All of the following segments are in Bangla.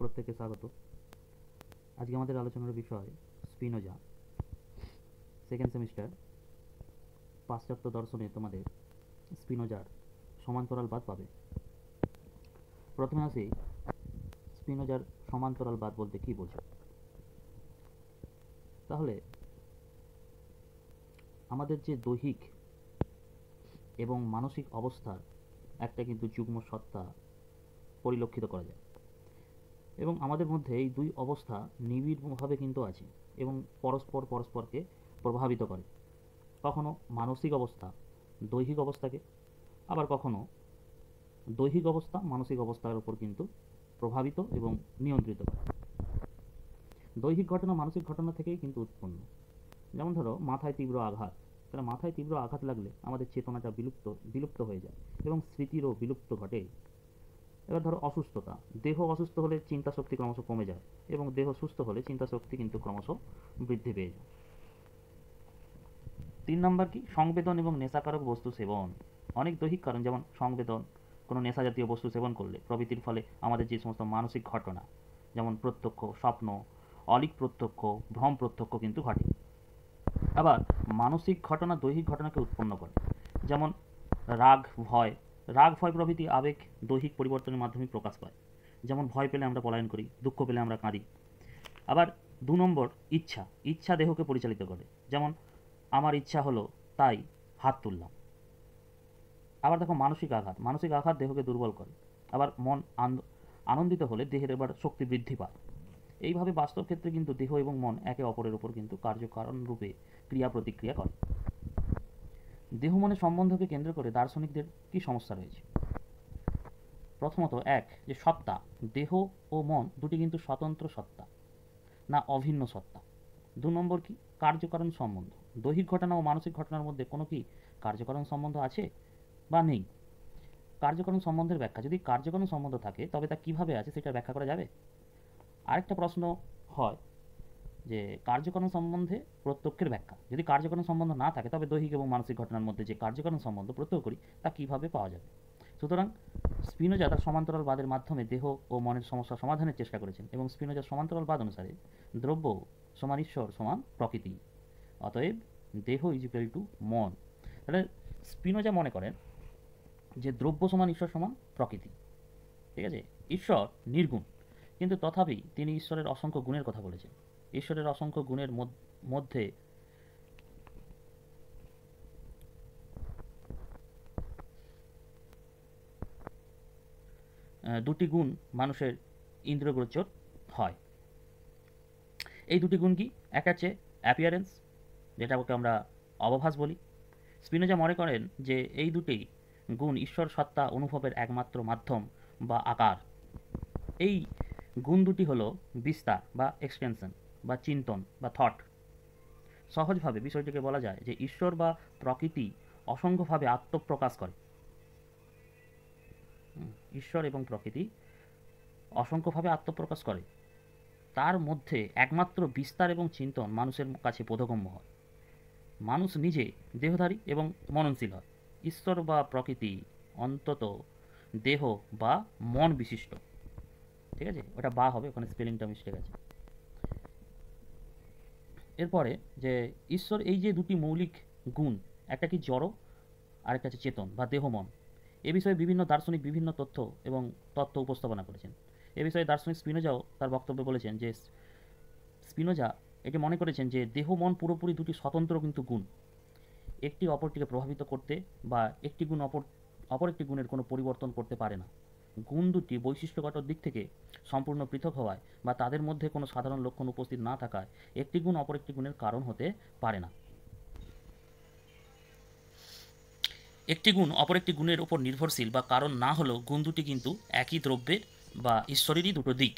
প্রত্যেককে স্বাগত। আজকে আমাদের আলোচনার বিষয় স্পিনোজা। সেকেন্ড সেমিস্টার পাশ্চাত্য দর্শনে তোমাদের স্পিনোজার সমান্তরালবাদ পাবে। প্রথমে আসি স্পিনোজার সমান্তরালবাদ বলতে কী বোঝো। তাহলে আমাদের যে দৈহিক এবং মানসিক অবস্থার একটা কিন্তু যুগ্ম সত্তা পরিলক্ষিত করা যায়, এবং আমাদের মধ্যে এই দুই অবস্থা নিবিড়ভাবে কিন্তু আছে এবং পরস্পরকে প্রভাবিত করে। কখনো মানসিক অবস্থা দৈহিক অবস্থাকে, আবার কখনো দৈহিক অবস্থা মানসিক অবস্থার উপর কিন্তু প্রভাবিত এবং নিয়ন্ত্রিত করে। দৈহিক ঘটনা মানসিক ঘটনা থেকেই কিন্তু উৎপন্ন। যেমন ধরো মাথায় তীব্র আঘাত, তাহলে মাথায় তীব্র আঘাত লাগলে আমাদের চেতনাটা বিলুপ্ত হয়ে যায় এবং স্মৃতিরও বিলুপ্ত ঘটে। এবার ধরো অসুস্থতা, দেহ অসুস্থ হলে চিন্তা শক্তি ক্রমশ কমে যায় এবং দেহ সুস্থ হলে চিন্তা শক্তি কিন্তু ক্রমশ বৃদ্ধি পেয়ে যায়। 3 নম্বর কি, সংবেদন এবং নেশাকারক বস্তু সেবন। অনেক দৈহিক কারণ, যেমন সংবেদন, কোনো নেশা জাতীয় বস্তু সেবন করলে প্রভৃতির ফলে আমাদের যে সমস্ত মানসিক ঘটনা, যেমন প্রত্যক্ষ, স্বপ্ন, অলিক প্রত্যক্ষ, ভ্রম প্রত্যক্ষ কিন্তু ঘটে। আবার মানসিক ঘটনা দৈহিক ঘটনাকে উৎপন্ন করে, যেমন রাগ ভয় প্রভৃতি আবেগ দৈহিক পরিবর্তনের মাধ্যমে প্রকাশ পায়। যেমন ভয় পেলে আমরা পলায়ন করি, দুঃখ পেলে আমরা কাঁদি। আবার 2 নম্বর ইচ্ছা দেহকে পরিচালিত করে, যেমন আমার ইচ্ছা হলো তাই হাত তুললাম। আবার দেখো মানসিক আঘাত দেহকে দুর্বল করে। আবার মন আনন্দিত হলে দেহের এবার শক্তি বৃদ্ধি পায়। এইভাবে বাস্তব ক্ষেত্রে কিন্তু দেহ এবং মন একে অপরের উপর কিন্তু কার্যকারণ রূপে ক্রিয়া প্রতিক্রিয়া করে। দেহ মনের সম্বন্ধকে কেন্দ্র করে দার্শনিকদের কি সমস্যা রয়েছে। প্রথমত, যে সত্তা, দেহ ও মন দুটি কিন্তু স্বতন্ত্র সত্তা, না অভিন্ন সত্তা। 2 নম্বর কি, কার্যকারণ সম্বন্ধ। দৈহিক ঘটনা ও মানসিক ঘটনার মধ্যে কোনো কি কার্যকারণ সম্বন্ধ আছে বা নেই। কার্যকারণ সম্বন্ধের ব্যাখ্যা, যদি কার্যকারণ সম্বন্ধ থাকে তবে তা কিভাবে আছে সেটা ব্যাখ্যা করা যাবে। আরেকটা প্রশ্ন হয় যে কার্যকারণ সম্বন্ধে প্রত্যক্ষের ব্যাখ্যা। যদি কার্যকারণ সম্বন্ধ না থাকে তবে দৈহিক এবং মানসিক ঘটনার মধ্যে যে কার্যকারণ সম্বন্ধ প্রত্যক্ষ করি তা কিভাবে পাওয়া যাবে। সুতরাং স্পিনোজা তার সমান্তরালবাদের মাধ্যমে দেহ ও মনের সমস্যা সমাধানের চেষ্টা করেছেন, এবং স্পিনোজার সমান্তরালবাদ অনুসারে দ্রব্য সমান ঈশ্বর সমান প্রকৃতি, অতএব দেহ ইজিক্যাল টু মন। তাহলে স্পিনোজা মনে করেন যে দ্রব্য সমান ঈশ্বর সমান প্রকৃতি, ঠিক আছে। ঈশ্বর নির্গুণ, কিন্তু তথাপি তিনি ঈশ্বরের অসংখ্য গুণের কথা বলেছেন। ঈশ্বরের অসংখ্য গুণের মধ্যে দুটি গুণ মানুষের ইন্দ্রিয়গোচর হয়। এই দুটি গুণ কি, একটা হচ্ছে অ্যাপিয়ারেন্স, যেটাকে আমরা অবভাস বলি। স্পিনোজা মনে করেন যে এই দুটি গুণ ঈশ্বর সত্তা অনুভবের একমাত্র মাধ্যম বা আকার। এই গুণ দুটি হলো বিস্তার বা এক্সটেনশন বা চিন্তন বা থট। সহজভাবে বিষয়টিকে বলা যায় যে ঈশ্বর বা প্রকৃতি অসংখ্যভাবে আত্মপ্রকাশ করে। ঈশ্বর এবং প্রকৃতি অসংখ্যভাবে আত্মপ্রকাশ করে, তার মধ্যে একমাত্র বিস্তার এবং চিন্তন মানুষের কাছে বোধগম্য হয়। মানুষ নিজে দেহধারী এবং মননশীল হয়। ঈশ্বর বা প্রকৃতি অন্তত দেহ বা মন বিশিষ্ট, ঠিক আছে। ওটা বা হবে, ওখানে স্পেলিংটা মিস্টেক আছে। এরপরে যে ঈশ্বর, এই যে দুটি মৌলিক গুণ, একটা কি জড়, আরেকটা হচ্ছে চেতন বা দেহ মন। এ বিষয়ে বিভিন্ন দার্শনিক বিভিন্ন তথ্য উপস্থাপনা করেছেন। এ বিষয়ে দার্শনিক স্পিনোজাও তার বক্তব্যে বলেছেন যে স্পিনোজা এটি মনে করেছেন যে দেহ মন পুরোপুরি দুটি স্বতন্ত্র কিন্তু গুণ, একটি অপরটিকে প্রভাবিত করতে বা একটি গুণ অপর একটি গুণের কোনো পরিবর্তন করতে পারে না। গুণ দুটি বৈশিষ্ট্যগত দিক থেকে সম্পূর্ণ পৃথক হওয়ায় বা তাদের মধ্যে কোনো সাধারণ লক্ষণ উপস্থিত না থাকায় একটি গুণ অপর একটি গুণের কারণ হতে পারে না। একটি গুণ অপর একটি গুণের উপর নির্ভরশীল বা কারণ না হলেও গুণ দুটি কিন্তু একই দ্রব্যের বা ঈশ্বরেরই দুটো দিক।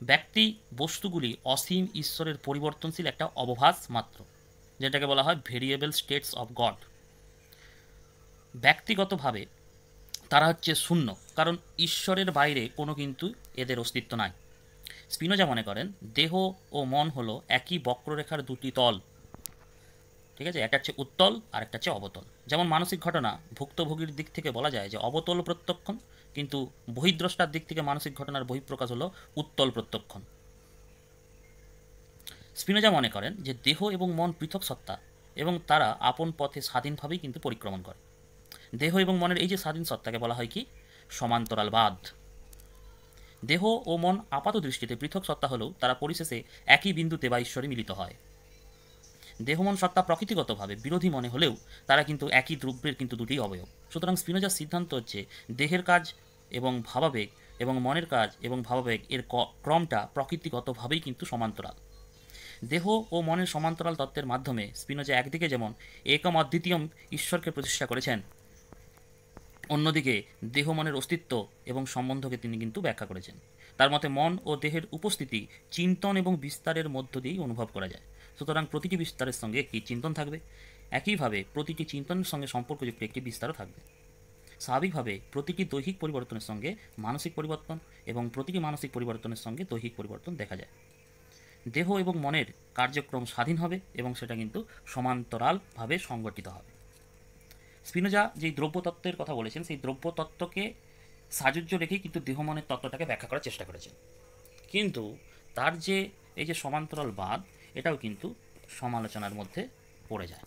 ব্যক্তি বস্তুগুলি অসীম ঈশ্বরের পরিবর্তনশীল একটা অবভাস মাত্র, যেটাকে বলা হয় ভেরিয়েবল স্টেটস অফ গড। ব্যক্তিগতভাবে তারা হচ্ছে শূন্য, কারণ ঈশ্বরের বাইরে কোনো কিন্তু এদের অস্তিত্ব নাই। স্পিনোজা মনে করেন দেহ ও মন হলো একই বক্ররেখার দুটি তল, ঠিক আছে। একটা হচ্ছে উত্তল আর একটা হচ্ছে অবতল। যেমন মানসিক ঘটনা ভুক্তভোগীর দিক থেকে বলা যায় যে অবতল প্রত্যক্ষণ, কিন্তু বহিঃদ্রষ্টার দিক থেকে মানসিক ঘটনার বহিঃপ্রকাশ হলো উত্তল প্রত্যক্ষণ। স্পিনোজা মনে করেন যে দেহ এবং মন পৃথক সত্তা এবং তারা আপন পথে স্বাধীনভাবেই কিন্তু পরিক্রমণ করে। দেহ এবং মনের এই যে স্বাধীন সত্তাকে বলা হয় কি? সমান্তরালবাদ। দেহ ও মন আপাত দৃষ্টিতে পৃথক সত্তা হলেও তারা পরিশেষে একই বিন্দুতে বা ঈশ্বরে মিলিত হয়। দেহ মন সত্তা প্রকৃতিগতভাবে বিরোধী মনে হলেও তারা কিন্তু একই দ্রব্যের কিন্তু দুটি অবয়ব। সুতরাং স্পিনোজার সিদ্ধান্ত হচ্ছে দেহের কাজ এবং ভাবাবেগ এবং মনের কাজ এবং ভাবাবেগ এর ক্রমটা প্রকৃতিগতভাবেই কিন্তু সমান্তরাল। দেহ ও মনের সমান্তরাল তত্ত্বের মাধ্যমে স্পিনোজা একদিকে যেমন একম অদ্বিতীয় ঈশ্বরকে প্রতিষ্ঠা করেছেন, অন্যদিকে দেহ মনের অস্তিত্ব এবং সম্বন্ধকে তিনি কিন্তু ব্যাখ্যা করেছেন। তার মতে মন ও দেহের উপস্থিতি চিন্তন এবং বিস্তারের মধ্য দিয়েই অনুভব করা যায়। সুতরাং প্রতিটি বিস্তারের সঙ্গে একটি চিন্তন থাকবে, একইভাবে প্রতিটি চিন্তনের সঙ্গে সম্পর্কযুক্ত একটি বিস্তারও থাকবে। স্বাভাবিকভাবে প্রতিটি দৈহিক পরিবর্তনের সঙ্গে মানসিক পরিবর্তন এবং প্রতিটি মানসিক পরিবর্তনের সঙ্গে দৈহিক পরিবর্তন দেখা যায়। দেহ এবং মনের কার্যক্রম স্বাধীন হবে এবং সেটা কিন্তু সমান্তরালভাবে সংগঠিত হবে। স্পিনোজা যেই দ্রব্যতত্ত্বের কথা বলেছেন সেই দ্রব্যতত্ত্বকে সাজুজ্য রেখেই কিন্তু দেহ মনের তত্ত্বটাকে ব্যাখ্যা করার চেষ্টা করেছেন। কিন্তু তার যে এই যে সমান্তরালবাদ, এটাও কিন্তু সমালোচনার মধ্যে পড়ে যায়।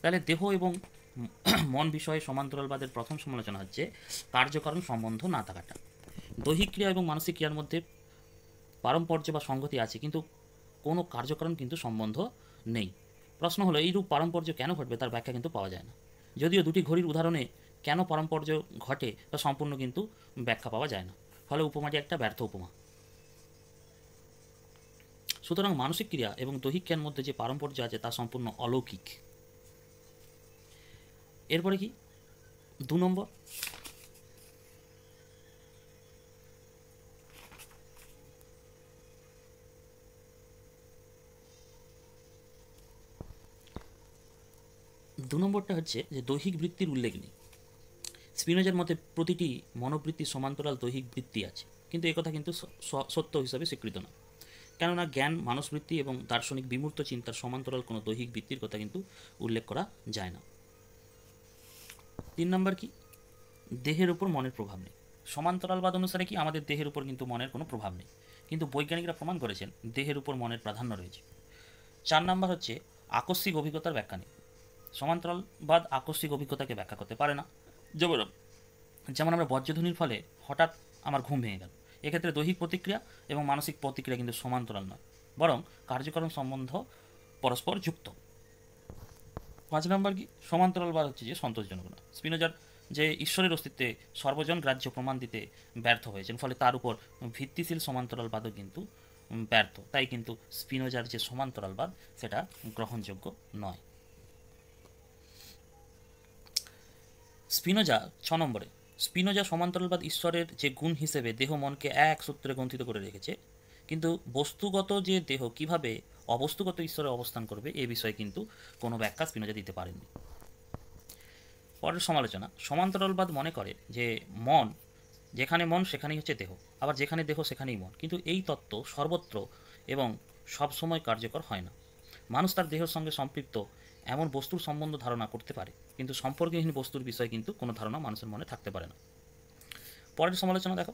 তাহলে দেহ এবং মন বিষয়ে সমান্তরালবাদের প্রথম সমালোচনা হচ্ছে কার্যকারণ সম্বন্ধ না থাকাটা। দৈহিক ক্রিয়া এবং মানসিক ক্রিয়ার মধ্যে পারম্পর্য বা সংগতি আছে, কিন্তু কোনো কার্যকারণ কিন্তু সম্বন্ধ নেই। প্রশ্ন হলো এইরূপ পারম্পর্য কেন ঘটবে, তার ব্যাখ্যা কিন্তু পাওয়া যায় না। যদিও দুটি ঘড়ির উদাহরণে কেন পারম্পর্য ঘটে তা সম্পূর্ণ কিন্তু ব্যাখ্যা পাওয়া যায় না, ফলে উপমাটি একটা ব্যর্থ উপমা। সুতরাং মানসিক ক্রিয়া এবং দৈহিক ক্রিয়ার মধ্যে যে পারম্পর্য আছে তা সম্পূর্ণ অলৌকিক। এরপরে কি 2 নম্বর, নম্বরটা হচ্ছে যে দৈহিক বৃত্তির উল্লেখ নেই। স্পিনোজার মতে প্রতিটি মনোবৃত্তির সমান্তরাল দৈহিক বৃত্তি আছে, কিন্তু একথা কিন্তু সত্য হিসাবে স্বীকৃত না, কেননা জ্ঞান, মানসবৃত্তি এবং দার্শনিক বিমূর্ত চিন্তার সমান্তরাল কোনো দৈহিক বৃত্তির কথা কিন্তু উল্লেখ করা যায় না। 3 নম্বর কি? দেহের উপর মনের প্রভাব নেই। সমান্তরালবাদ অনুসারে কি আমাদের দেহের উপর কিন্তু মনের কোনো প্রভাব নেই, কিন্তু বৈজ্ঞানিকরা প্রমাণ করেছেন দেহের উপর মনের প্রাধান্য রয়েছে। 4 নম্বর হচ্ছে আকস্মিক অভিজ্ঞতার ব্যাখ্যা নেই। সমান্তরালবাদ আকস্মিক অভিজ্ঞতাকে ব্যাখ্যা করতে পারে না। যেমন আমরা বজ্রধ্বনির ফলে হঠাৎ আমার ঘুম ভেঙে গেল, এক্ষেত্রে দৈহিক প্রতিক্রিয়া এবং মানসিক প্রতিক্রিয়া কিন্তু সমান্তরাল নয়, বরং কার্যকারণ সম্বন্ধ পরস্পর যুক্ত। 5 নম্বর কি? সমান্তরালবাদ হচ্ছে যে সন্তোষজনক না। স্পিনোজার যে ঈশ্বরের অস্তিত্বে সর্বজন গ্রাহ্য প্রমাণ দিতে ব্যর্থ হয়েছেন, ফলে তার উপর ভিত্তিশীল সমান্তরালবাদও কিন্তু ব্যর্থ। তাই কিন্তু স্পিনোজার যে সমান্তরালবাদ সেটা গ্রহণযোগ্য নয়। স্পিনোজা 6 নম্বরে, স্পিনোজা সমান্তরালবাদ ঈশ্বরের যে গুণ হিসেবে দেহ মনকে এক সূত্রে গ্রন্থিত করে রেখেছে, কিন্তু বস্তুগত যে দেহ কিভাবে অবস্তুগত ঈশ্বরে অবস্থান করবে এ বিষয়ে কিন্তু কোনো ব্যাখ্যা স্পিনোজা দিতে পারেননি। পরের সমালোচনা, সমান্তরালবাদ মনে করে যে মন, যেখানে মন সেখানেই হচ্ছে দেহ, আবার যেখানে দেহ সেখানেই মন, কিন্তু এই তত্ত্ব সর্বত্র এবং সবসময় কার্যকর হয় না। মানুষ তার দেহের সঙ্গে সম্পৃক্ত এমন বস্তুর সম্বন্ধ ধারণা করতে পারে, কিন্তু সম্পর্কহীন বস্তুর বিষয়ে কিন্তু কোনো ধারণা মানুষের মনে থাকতে পারে না। পরের সমালোচনা দেখো,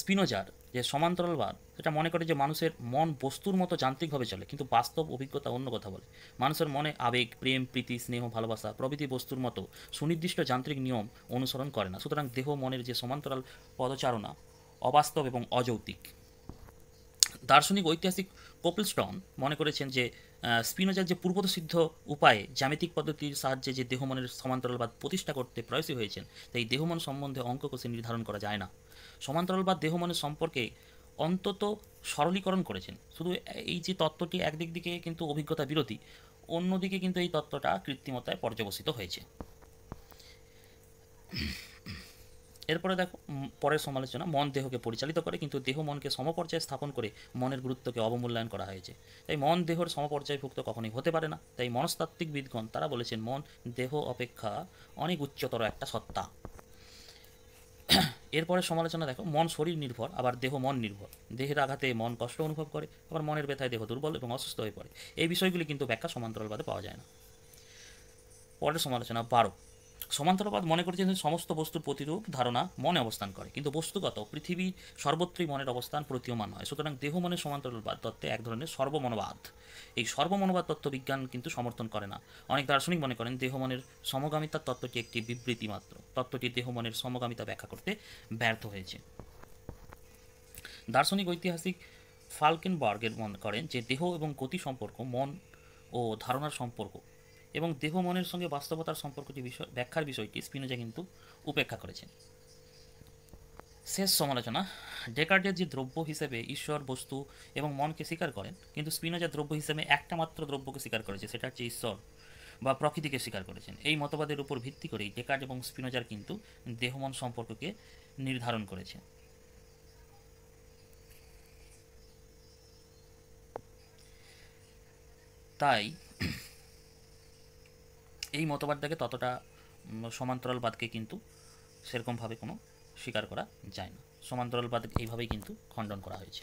স্পিনোজার যে সমান্তরালবাদ সেটা মনে করে যে মানুষের মন বস্তুর মতো যান্ত্রিকভাবে চলে, কিন্তু বাস্তব অভিজ্ঞতা অন্য কথা বলে। মানুষের মনে আবেগ, প্রেম, প্রীতি, স্নেহ, ভালোবাসা প্রভৃতি বস্তুর মতো সুনির্দিষ্ট যান্ত্রিক নিয়ম অনুসরণ করে না। সুতরাং দেহ মনের যে সমান্তরাল পদচারণা অবাস্তব এবং অযৌক্তিক। দার্শনিক ঐতিহাসিক কোপলস্টন মনে করেছেন যে স্পিনোজার যে পূর্বসিদ্ধ উপায়ে জ্যামিতিক পদ্ধতির সাহায্যে যে দেহমনের সমান্তরালবাদ প্রতিষ্ঠা করতে প্রয়াসী হয়েছেন, তাই দেহমন সম্বন্ধে অঙ্ক কষে নির্ধারণ করা যায় না। সমান্তরালবাদ দেহমনের সম্পর্কে অন্তত সরলীকরণ করেছেন। শুধু এই যে তত্ত্বটি একদিক দিকে কিন্তু অভিজ্ঞতা বিরোধী, অন্যদিকে কিন্তু এই তত্ত্বটা কৃত্রিমতায় পর্যবসিত হয়েছে। এরপরে দেখো পরের সমালোচনা, মন দেহকে পরিচালিত করে, কিন্তু দেহ মনকে সমপর্যায়ে স্থাপন করে মনের গুরুত্বকে অবমূল্যায়ন করা হয়েছে। তাই মন দেহর সমপর্যায়ভুক্ত কখনোই হতে পারে না। তাই মনস্তাত্ত্বিক বিদগণ তারা বলেছেন মন দেহ অপেক্ষা অনেক উচ্চতর একটা সত্তা। এরপরে সমালোচনা দেখো, মন শরীর নির্ভর, আবার দেহ মন নির্ভর। দেহের আঘাতে মন কষ্ট অনুভব করে, আবার মনের ব্যথায় দেহ দুর্বল এবং অসুস্থ হয়ে পড়ে। এই বিষয়গুলি কিন্তু ব্যাখ্যা সমান্তরালবাদে পাওয়া যায় না। পরের সমালোচনা 12, সমান্তরালবাদ মনে করেছেন যে সমস্ত বস্তুর প্রতিরূপ ধারণা মনে অবস্থান করে, কিন্তু বস্তুগত পৃথিবী সর্বত্রই মনের অবস্থান প্রতীয়মান হয়। সুতরাং দেহ মনের সমান্তরালবাদ তত্ত্বে এক ধরনের সর্বমনোবাদ। এই সর্বমনোবাদ তত্ত্ব বিজ্ঞান কিন্তু সমর্থন করে না। অনেক দার্শনিক মনে করেন দেহ মনের সমগামিতার তত্ত্বটি একটি বিবৃতি মাত্র। তত্ত্বটি দেহ মনের সমগামিতা ব্যাখ্যা করতে ব্যর্থ হয়েছে। দার্শনিক ঐতিহাসিক ফালকেনবার্গের মনে করেন যে দেহ এবং গতি সম্পর্ক মন ও ধারণার সম্পর্ক, এবং দেহ মনের সঙ্গে বাস্তবতার সম্পর্কটি ব্যাখ্যার বিষয়টি স্পিনোজা কিন্তু উপেক্ষা করেছেন। শেষ সমালোচনা। ডেকার্টের যে দ্রব্য হিসেবে ঈশ্বর, বস্তু এবং মনকে স্বীকার করেন, কিন্তু স্পিনোজা দ্রব্য হিসেবে একটা মাত্র দ্রব্যকে স্বীকার করেছে, সেটা হচ্ছে ঈশ্বর বা প্রকৃতিকে স্বীকার করেছেন। এই মতবাদের উপর ভিত্তি করেই ডেকার্ট এবং স্পিনোজার কিন্তু দেহ মন সম্পর্ককে নির্ধারণ করেছে। তাই এই মতবাদটাকে ততটা সমান্তরালবাদকে কিন্তু সেরকমভাবে কোনো স্বীকার করা যায় না। সমান্তরালবাদ এইভাবেই কিন্তু খণ্ডন করা হয়েছে।